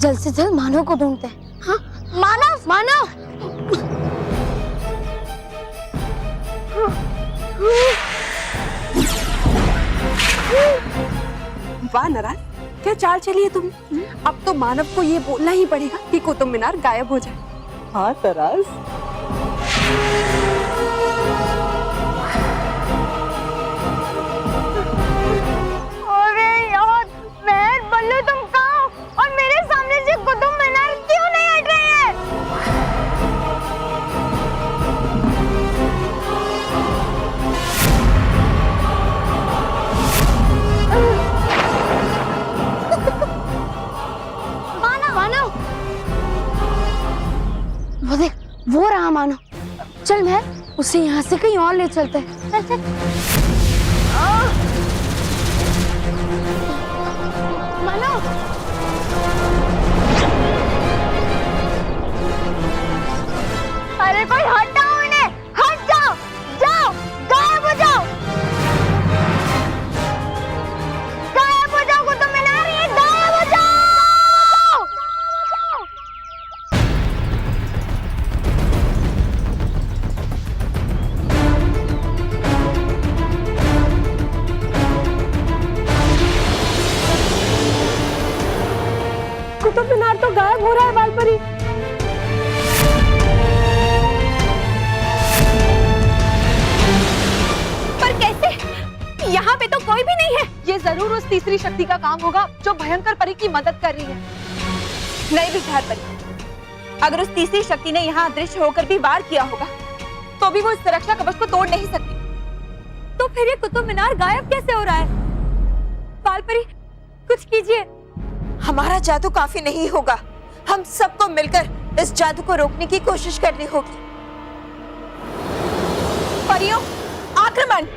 जल्द से जल्द मानव को ढूंढते हैं। हाँ, मानव मानव। वाह नाराज, क्या चाल चली है तुम। अब तो मानव को ये बोलना ही पड़ेगा कि कुतुब मीनार गायब हो जाए। हाँ तराज। अरे यार महर बल्लू, तुम कहाँ हो और मेरे सामने से कुतुब मीनार क्यों नहीं हट रही है? मानव, वो देख, वो रहा मानव। चल महर, उसे यहाँ से कहीं और ले चलते हैं। चल चल। मानव, अरे कोई हटाओ इन्हें, हट जाओ, जाओ, गायब हो जाओ, गायब हो जाओ कुतुब मीनार, ये गायब हो जाओ। कुतुब मीनार तो गायब हो रहा है बालपरी। पर कैसे? यहाँ पे तो कोई भी नहीं है। ये जरूर उस तीसरी शक्ति का काम होगा जो भयंकर परी की मदद कर रही है। नहीं विचार परी, अगर उस तीसरी शक्ति ने यहाँ अदृश्य होकर भी वार किया होगा तो भी वो इस सुरक्षा कवच को तोड़ नहीं सकती। तो फिर ये कुतुब मीनार गायब कैसे हो रहा है? बालपरी कुछ कीजिए। हमारा जादू काफी नहीं होगा, हम सबको मिलकर इस जादू को रोकने की कोशिश करनी होगी। परियों, आक्रमण!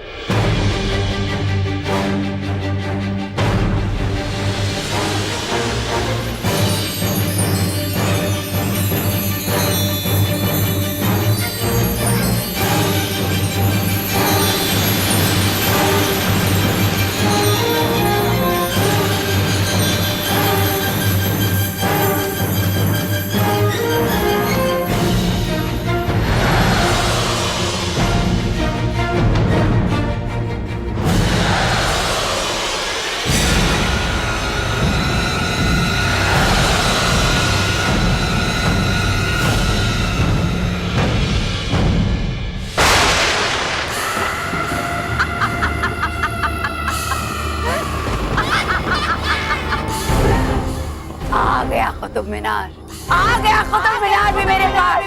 कुतुब मीनार आ गया। कुतुब मीनार भी मेरे पास।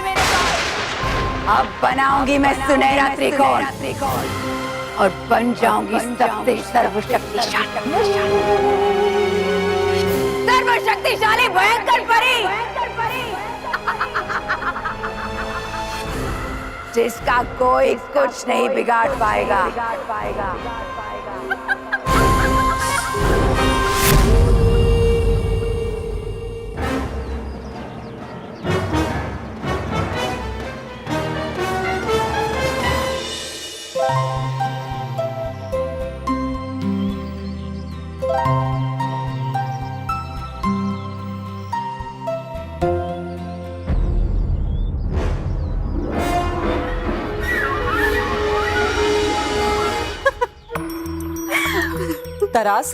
अब बनाऊंगी मैं सुनहरा त्रिकोण और बन जाऊंगी सबसे सर्वशक्तिशाली भयंकर परी, जिसका कोई कुछ नहीं बिगाड़ पाएगा। तराज,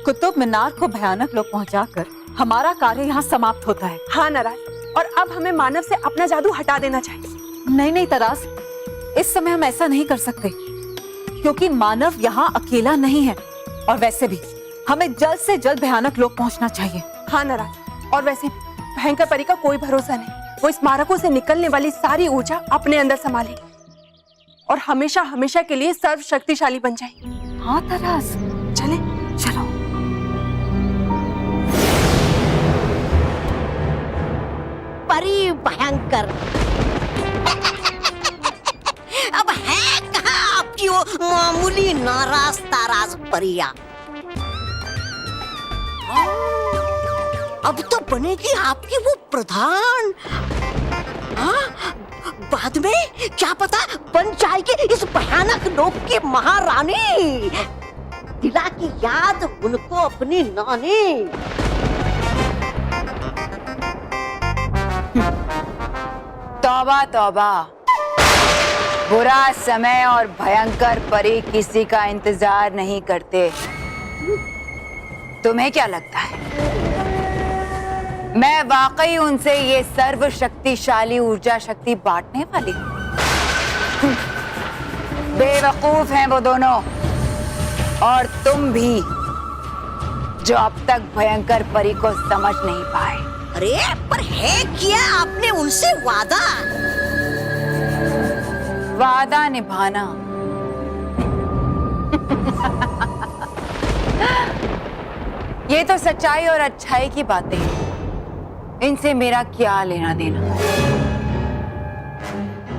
कुतुब मीनार को भयानक लोग पहुंचाकर हमारा कार्य यहाँ समाप्त होता है। हाँ नाराज, और अब हमें मानव से अपना जादू हटा देना चाहिए। नहीं नहीं तराज, इस समय हम ऐसा नहीं कर सकते क्योंकि मानव यहाँ अकेला नहीं है और वैसे भी हमें जल्द से जल्द भयानक लोग पहुँचना चाहिए। हाँ नाराज, और वैसे भयंकर परी का कोई भरोसा नहीं। वो स्मारकों से निकलने वाली सारी ऊर्जा अपने अंदर संभालेगी और हमेशा हमेशा के लिए सर्वशक्तिशाली बन जाएगी। हाँ तराज, चले चलो। परी भयंकर, अब है कहाँ आपकी वो मामूली नाराज ताराज परिया? अब तो बनेगी आपकी वो प्रधान। हाँ, बाद में क्या पता बन जाएगी इस भयानक लोक की महारानी। दिला की याद उनको अपनी नानी। तौबा तौबा, बुरा समय और भयंकर परी किसी का इंतजार नहीं करते। तुम्हें क्या लगता है मैं वाकई उनसे ये सर्वशक्तिशाली ऊर्जा शक्ति बांटने वाली हूँ? बेवकूफ हैं वो दोनों, और तुम भी जो अब तक भयंकर परी को समझ नहीं पाए। अरे पर है क्या आपने उनसे वादा? वादा निभाना ये तो सच्चाई और अच्छाई की बातें हैं, इनसे मेरा क्या लेना देना।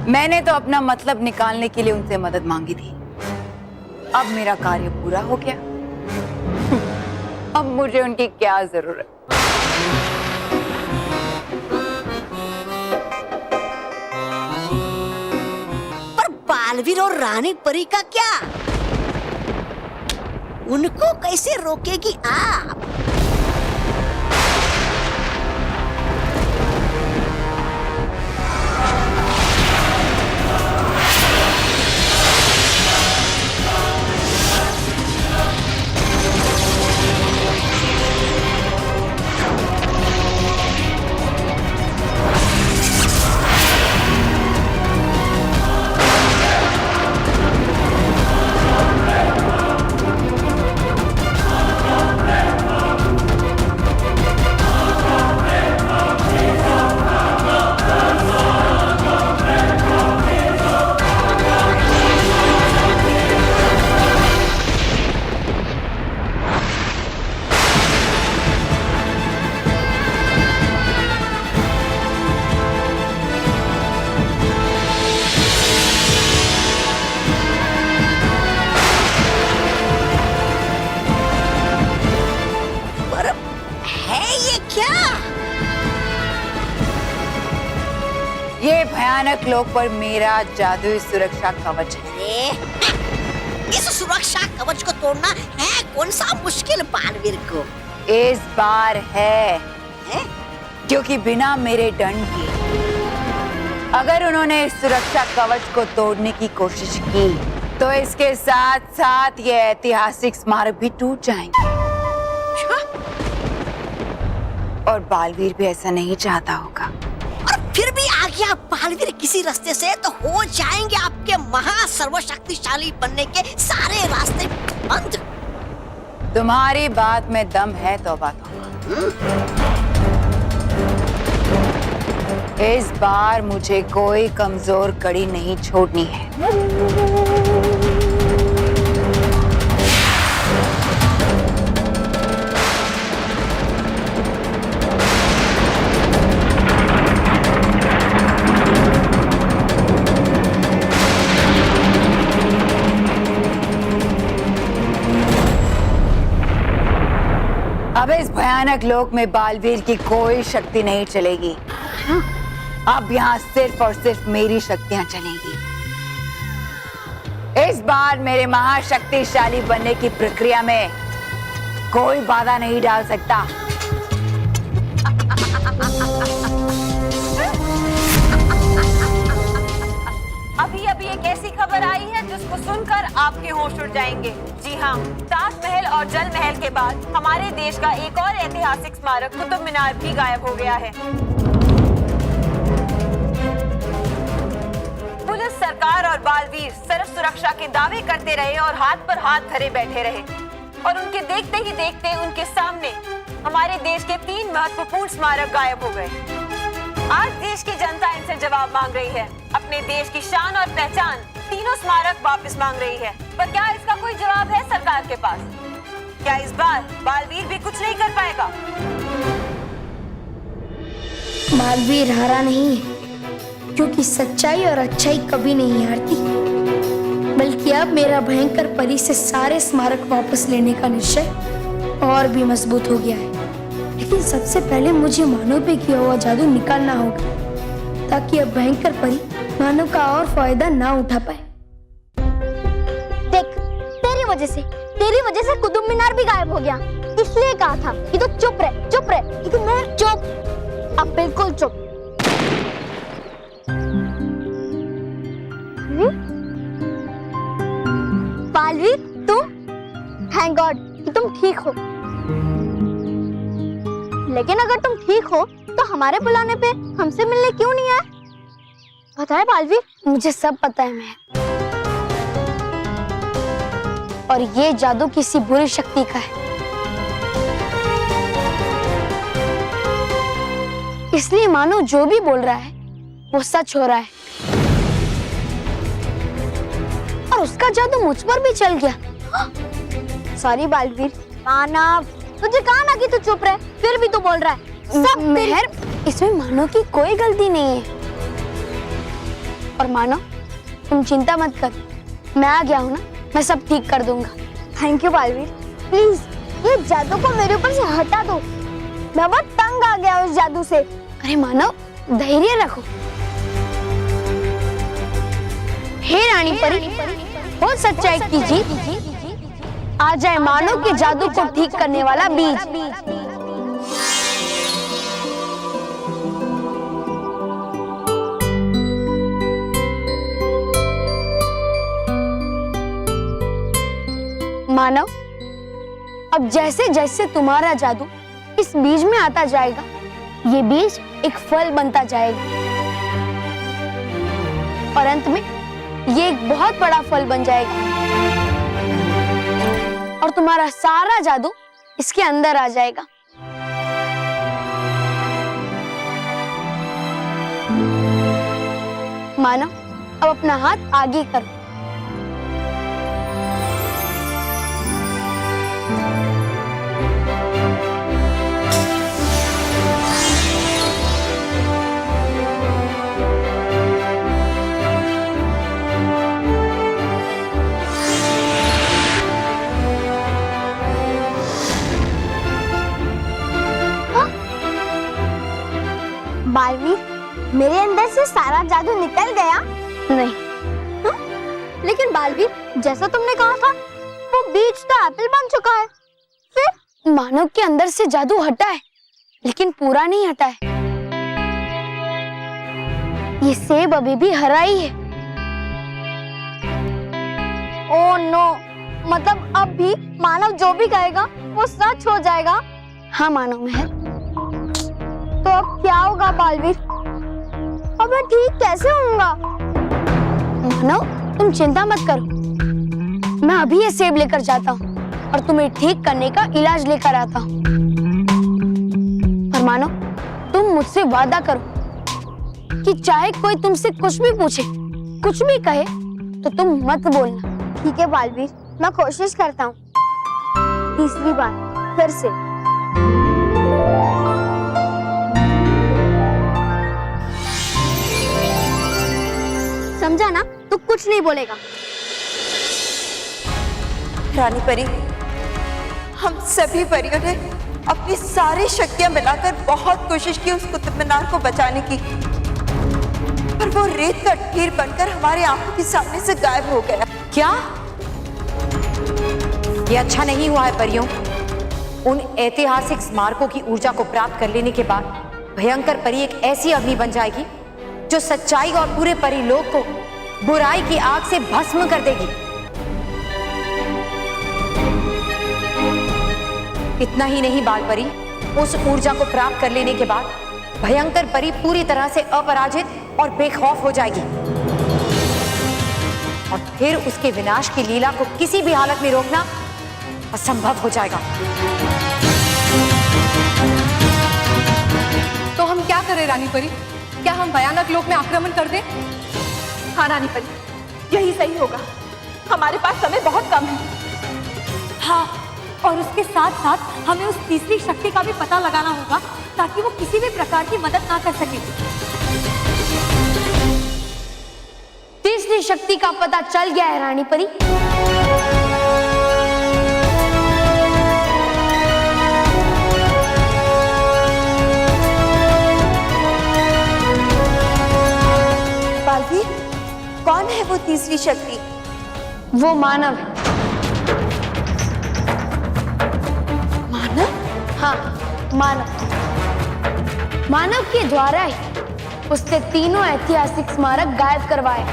मैंने तो अपना मतलब निकालने के लिए उनसे मदद मांगी थी, अब मेरा कार्य पूरा हो गया। अब मुझे उनकी क्या जरूरत। पर बालवीर और रानी परी का क्या? उनको कैसे रोकेगी आप? ये भयानक लोक पर मेरा जादुई सुरक्षा कवच है। अरे इस सुरक्षा कवच को तोड़ना है कौन सा मुश्किल बालवीर को? इस बार है, क्योंकि बिना मेरे दंड के अगर उन्होंने इस सुरक्षा कवच को तोड़ने की कोशिश की तो इसके साथ साथ ये ऐतिहासिक स्मारक भी टूट जाएंगे। और बालवीर भी ऐसा नहीं चाहता होगा। और फिर भी आ गया बालवीर किसी रास्ते से तो हो जाएंगे आपके महा सर्वशक्तिशाली बनने के सारे रास्ते बंद। तुम्हारी बात में दम है तौबा तौबा। इस बार मुझे कोई कमजोर कड़ी नहीं छोड़नी है। अब इस भयानक लोक में बालवीर की कोई शक्ति नहीं चलेगी। अब यहाँ सिर्फ और सिर्फ मेरी शक्तियां चलेंगी। इस बार मेरे महाशक्तिशाली बनने की प्रक्रिया में कोई बाधा नहीं डाल सकता। अभी अभी एक ऐसी खबर आई है जिसको सुनकर आपके होश उड़ जाएंगे। जी हाँ, ताजमहल और जल महल के बाद हमारे देश का एक और ऐतिहासिक स्मारक कुतुब मीनार भी गायब हो गया है। पुलिस, सरकार और बालवीर सर्व सुरक्षा के दावे करते रहे और हाथ पर हाथ धरे बैठे रहे, और उनके देखते ही देखते उनके सामने हमारे देश के 3 महत्वपूर्ण स्मारक गायब हो गए। आज देश की जनता इनसे जवाब मांग रही है। अपने देश की शान और पहचान तीनों स्मारक वापस मांग रही है। पर क्या इसका कोई जवाब है सरकार के पास? क्या इस बार बालवीर भी कुछ नहीं कर पाएगा? बालवीर हारा नहीं है, क्योंकि सच्चाई और अच्छाई कभी नहीं हारती। बल्कि अब मेरा भयंकर परी से सारे स्मारक वापस लेने का निश्चय और भी मजबूत हो गया है। लेकिन सबसे पहले मुझे मानव पे किया हुआ जादू निकालना होगा, ताकि अब भयंकर परी मानव का और फायदा ना उठा पाए। देख, तेरी वजह से कुतुब मीनार भी गायब हो गया। इसलिए कहा था कि तू चुप रह। लेकिन मैं चुप, अब बिल्कुल चुप। बालवीर, तुम? थैंक गॉड कि तुम ठीक हो। लेकिन अगर तुम ठीक हो तो हमारे बुलाने पे हमसे मिलने क्यों नहीं आए? पता है बालवीर, मुझे सब पता है महर। और ये जादू किसी बुरी शक्ति का है, इसलिए मानो जो भी बोल रहा है वो सच हो रहा है। और उसका जादू मुझ पर भी चल गया। सॉरी बालवीर। मानव, तुझे कहा ना कि तू चुप रहे, फिर भी तू बोल रहा है। सब महर, इसमें मानो की कोई गलती नहीं है। और मानो, तुम चिंता मत कर, मैं आ गया हूँ ना, मैं सब ठीक कर दूंगा। Thank you Baalveer. प्लीज ये जादू को मेरे ऊपर से हटा दो, मैं बहुत तंग आ गया उस जादू से। अरे मानव, धैर्य रखो। हे रानी परी, हो सच्चाई की जीत। आ जाए मानव के जादू को ठीक करने वाला बीज। मानव, अब जैसे जैसे तुम्हारा जादू इस बीज में आता जाएगा, ये बीज एक फल बनता जाएगा और अंत में ये एक बहुत बड़ा फल बन जाएगा और तुम्हारा सारा जादू इसके अंदर आ जाएगा। मानो, अब अपना हाथ आगे करो। बालवीर, मेरे अंदर से सारा जादू निकल गया? नहीं। लेकिन बालवीर, जैसा तुमने कहा था, वो बीज तो एप्पल बन चुका है। फिर मानव के अंदर से जादू हटा है, लेकिन पूरा नहीं हटा है। ये सेब अभी भी हरा ही है। ओह नो, मतलब अब भी मानव जो भी कहेगा वो सच हो जाएगा? हाँ मानव महर। तो अब क्या होगा बालवीर? अब मैं ठीक कैसे होऊंगा? मानव, तुम चिंता मत करो, मैं अभी ये सेब लेकर जाता हूँ और तुम्हें ठीक करने का इलाज लेकर आता हूँ। और मानो, तुम मुझसे वादा करो कि चाहे कोई तुमसे कुछ भी पूछे, कुछ भी कहे, तो तुम मत बोलना। ठीक है बालवीर, मैं कोशिश करता हूँ। तीसरी बार फिर से। समझा ना? तू कुछ नहीं बोलेगा। रानी परी, हम सभी परियों ने अपनी सारी शक्तियां मिलाकर बहुत कोशिश की उस कुतुब मीनार को बचाने की, पर वो रेत का ढेर बनकर हमारे आंखों के सामने से गायब हो गया। क्या? ये अच्छा नहीं हुआ है परियों। उन ऐतिहासिक स्मारकों की ऊर्जा को प्राप्त कर लेने के बाद भयंकर परी एक ऐसी अग्नि बन जाएगी जो सच्चाई और पूरे परीलोक को बुराई की आग से भस्म कर देगी। इतना ही नहीं बाल परी, उस ऊर्जा को प्राप्त कर लेने के बाद भयंकर परी पूरी तरह से अपराजित और बेखौफ हो जाएगी और फिर उसके विनाश की लीला को किसी भी हालत में रोकना असंभव हो जाएगा। तो हम क्या करें रानी परी? क्या हम भयानक लोक में आक्रमण कर दें? हाँ रानी परी, यही सही होगा। हमारे पास समय बहुत कम है। हाँ, और उसके साथ साथ हमें उस तीसरी शक्ति का भी पता लगाना होगा ताकि वो किसी भी प्रकार की मदद ना कर सके। तीसरी शक्ति का पता चल गया है रानी परी। बालवीर, कौन है वो तीसरी शक्ति? वो मानव है। मानव? हाँ, मानव। मानव के द्वारा ही उसने तीनों ऐतिहासिक स्मारक गायब करवाए।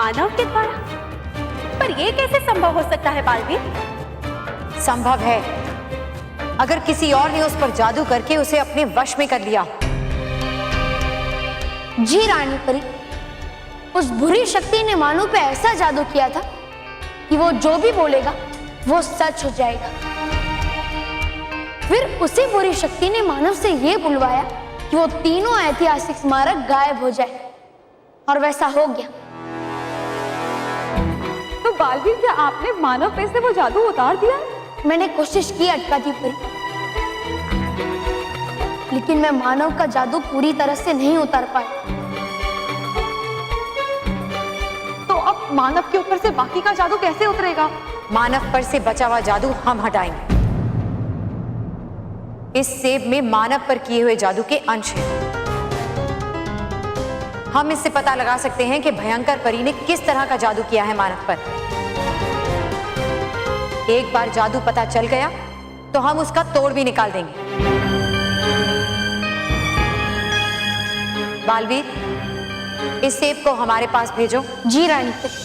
मानव के द्वारा? पर यह कैसे संभव हो सकता है बालवीर? संभव है, अगर किसी और ने उस पर जादू करके उसे अपने वश में कर लिया। जी रानी परी, उस बुरी शक्ति ने मानव पे ऐसा जादू किया था कि वो जो भी बोलेगा वो सच हो जाएगा। फिर उसी बुरी शक्ति ने मानव से ये बुलवाया कि वो तीनों ऐतिहासिक स्मारक गायब हो जाए, और वैसा हो गया। तो बालवीर, क्या आपने मानव पे से वो जादू उतार दिया? मैंने कोशिश की अटकाती परी, लेकिन मैं मानव का जादू पूरी तरह से नहीं उतार पाया। तो अब मानव के ऊपर से बाकी का जादू कैसे उतरेगा? मानव पर से बचा हुआ जादू हम हटाएंगे। इस सेब में मानव पर किए हुए जादू के अंश हैं। हम इससे पता लगा सकते हैं कि भयंकर परी ने किस तरह का जादू किया है मानव पर। एक बार जादू पता चल गया तो हम उसका तोड़ भी निकाल देंगे। बालवीर, इस सेब को हमारे पास भेजो। जी रानी परी।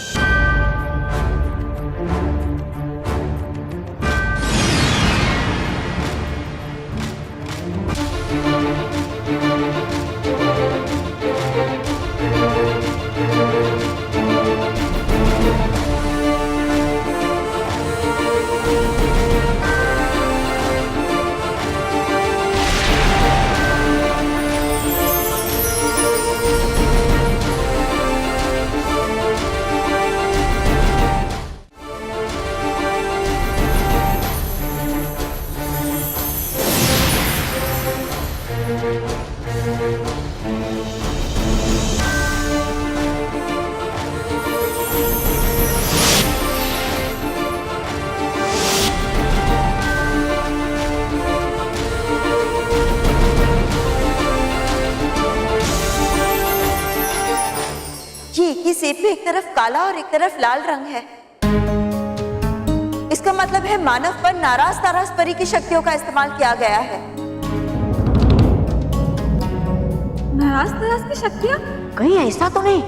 ये सेब में एक तरफ काला और एक तरफ लाल रंग है। इसका मतलब है मानव पर नाराज ताराज परी की शक्तियों का इस्तेमाल किया गया है। नाराज ताराज की शक्तियां? कहीं ऐसा तो नहीं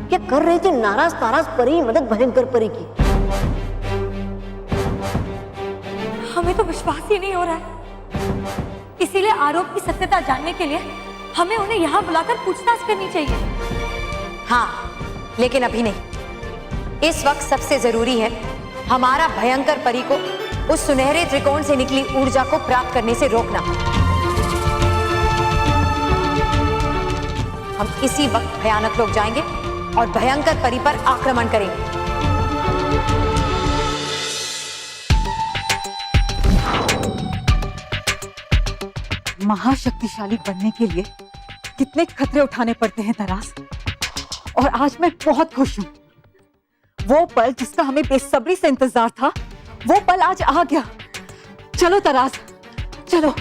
क्या कर रही थी नाराज ताराज परी मदद भयंकर परी की? हमें तो विश्वास ही नहीं हो रहा है। इसीलिए आरोप की सत्यता जानने के लिए हमें उन्हें यहाँ बुलाकर पूछताछ करनी चाहिए। हाँ, लेकिन अभी नहीं। इस वक्त सबसे जरूरी है हमारा भयंकर परी को उस सुनहरे त्रिकोण से निकली ऊर्जा को प्राप्त करने से रोकना। हम इसी वक्त भयानक लोग जाएंगे और भयंकर परी पर आक्रमण करेंगे। महाशक्तिशाली बनने के लिए कितने खतरे उठाने पड़ते हैं तरास, और आज मैं बहुत खुश हूं। वो पल जिसका हमें बेसब्री से इंतजार था, वो पल आज आ गया। चलो तरास, चलो।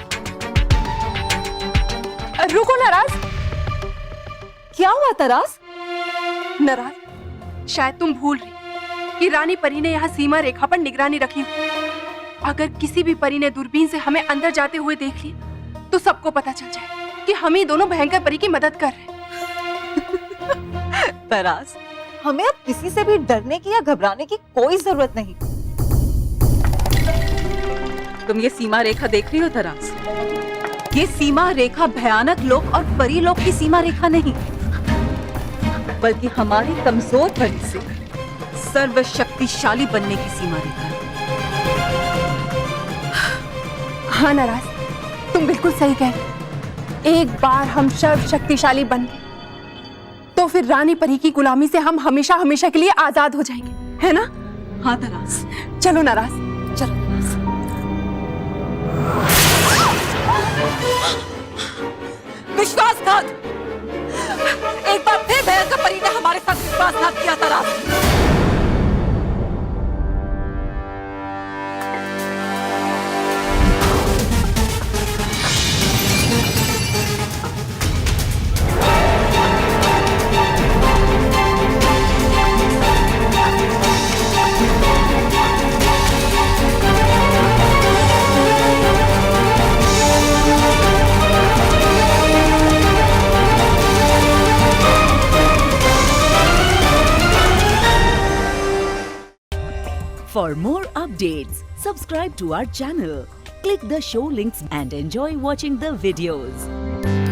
रुको नाराज। क्या हुआ तरास? नाराज, शायद तुम भूल रही कि रानी परी ने यहाँ सीमा रेखा पर निगरानी रखी हुई। अगर किसी भी परी ने दूरबीन से हमें अंदर जाते हुए देख लिया तो सबको पता चल जाए कि हम ही दोनों भयंकर परी की मदद कर रहे हैं। तरास, हमें अब किसी से भी डरने की या घबराने की कोई जरूरत नहीं। तुम ये सीमा रेखा देख रही हो तरास? ये सीमा रेखा भयानक लोक और परी लोक की सीमा रेखा नहीं, बल्कि हमारी कमजोर परी से सर्वशक्तिशाली बनने की सीमा रेखा है। हाँ नाराज, तुम बिल्कुल सही कह रहे। एक बार हम सर्वशक्तिशाली बन गए तो फिर रानी परी की गुलामी से हम हमेशा हमेशा के लिए आजाद हो जाएंगे, है ना? हाँ तरास, चलो नाराज, चलो। विश्वासघात! एक बार फिर भयंकर परी ने हमारे साथ विश्वासघात किया तरास। For more updates, subscribe to our channel, click the show links and enjoy watching the videos.